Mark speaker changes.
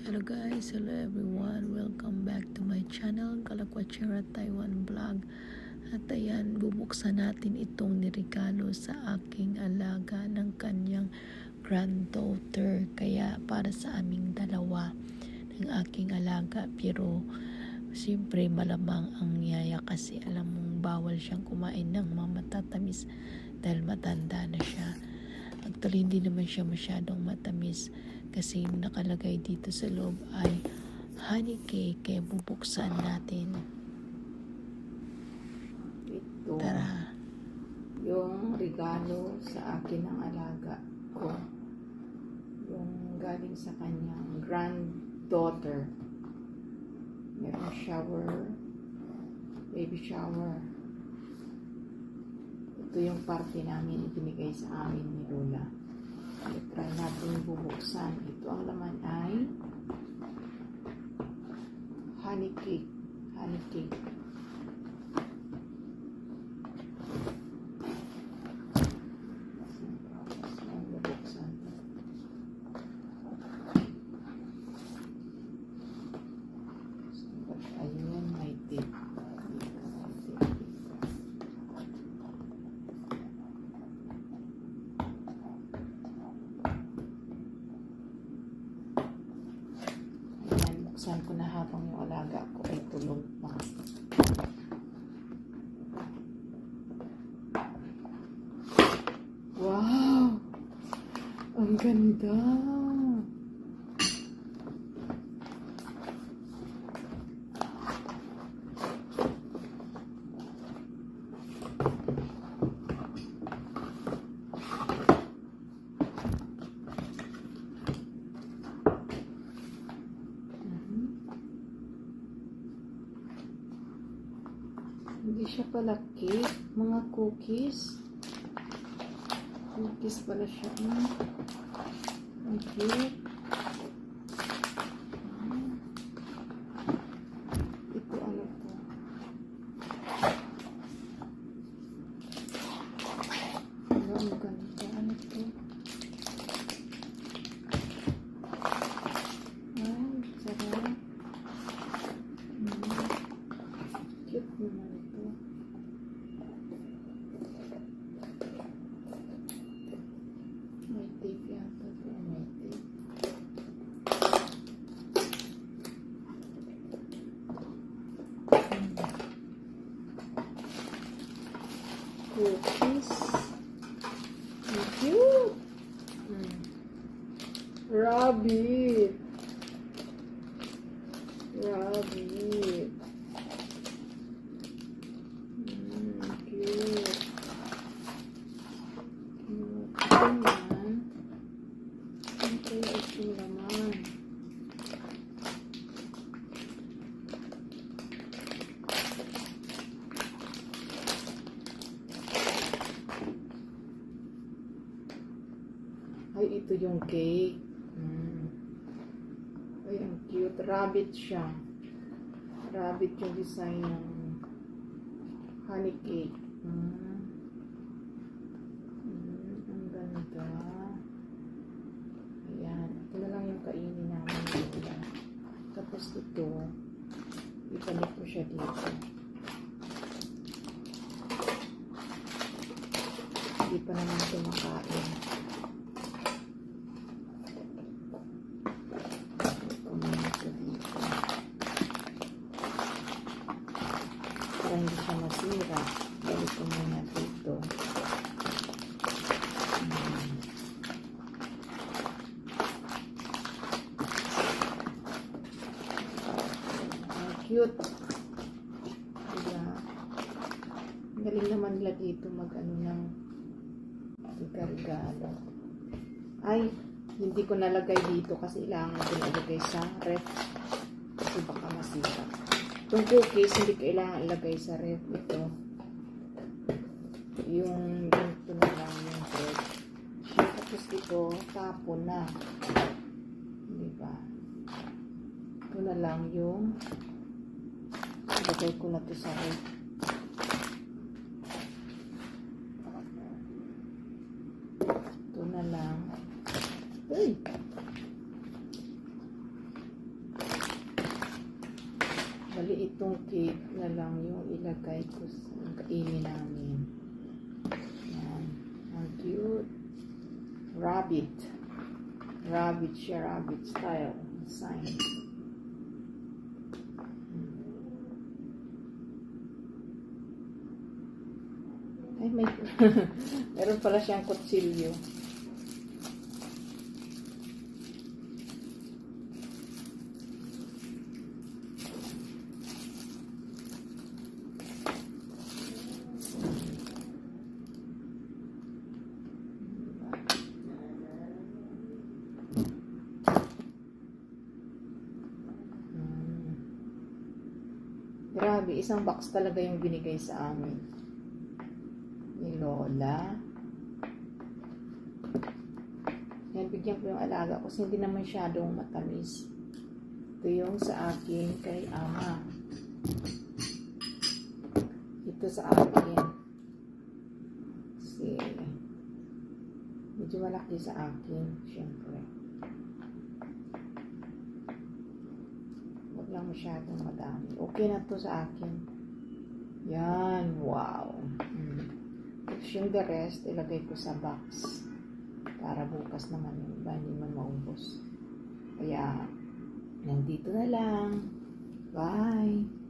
Speaker 1: Hello guys, hello everyone, welcome back to my channel, Kalakwachera Taiwan Vlog. At ayan, bubuksan natin itong niregalo sa aking alaga ng kanyang granddaughter. Kaya para sa aming dalawa ng aking alaga, pero siyempre malamang ang yaya kasi alam mong bawal siyang kumain ng mga matatamis dahil matanda na siya. Actually, hindi naman siya masyadong matamis kasi yung nakalagay dito sa loob ay honey cake. Kaya bubuksan natin.
Speaker 2: Ito,
Speaker 1: Tara.
Speaker 2: yung regalo sa akin ng alaga ko. Yung galing sa kanyang granddaughter. Meron shower, baby shower. Ito yung parte namin ibinigay sa amin ni Lola. Try natin bubuksan. Ito ang laman ay honey cake. Honey cake. Bubuksan. Ayun, may tape. Buksan ko na habang yung alaga ko ay tulog pa. Wow! Ang ganda! Hindi siya pala cake, mga cookies. Cookies pala siya. Ang cute. Ito ano to? Ang ganda. Ano to? Ay, sarap. Cute naman ito. May tape yata ito. May tape. Cookies. Ang cute. Rabbit. Rabbit. Cute. Ito naman. Ano kaya ito naman? Ay, ito yung cake. Ay, ang cute. Rabbit siya. Rabbit yung design ng honey cake. Ang ganda. Ayan. Ito na lang yung kainin namin dito. Tapos ito, ibalik ko siya dito. Hindi pa naman ito makain. Ito muna ito dito. Para hindi siya masira. Balik ko muna dito. Cute. Diba? Galing naman nila dito mag-ano ng regalo. Ay, hindi ko nalagay dito kasi kailangan ko nalagay sa ref. Kasi baka masira. Itong cookies, hindi kailangan ilagay sa ref. Ito. Yung ganito na lang yung bread. Tapos ito, tapon na. Diba? Ito na lang yung ilagay ko na ito sa ref. Ito na lang. Uy! itong cake na lang yung ilagay ko sa kainin namin. Yan. Ang cute. Rabbit. Rabbit siya. Rabbit style. Sign. Ay, may meron pala siyang kutsilyo. Grabe, isang box talaga yung binigay sa amin ni Lola. Yan, bigyan ko yung alaga kasi hindi naman masyadong matamis. Ito yung sa akin kay Ama. Ito sa akin. Kasi medyo malaki sa akin, syempre. Huwag lang masyadong madami. Okay na to sa akin. Yan, wow. Tapos yung the rest, ilagay ko sa box. Para bukas naman yung iba, hindi man maubos. Kaya, nandito na lang. Bye!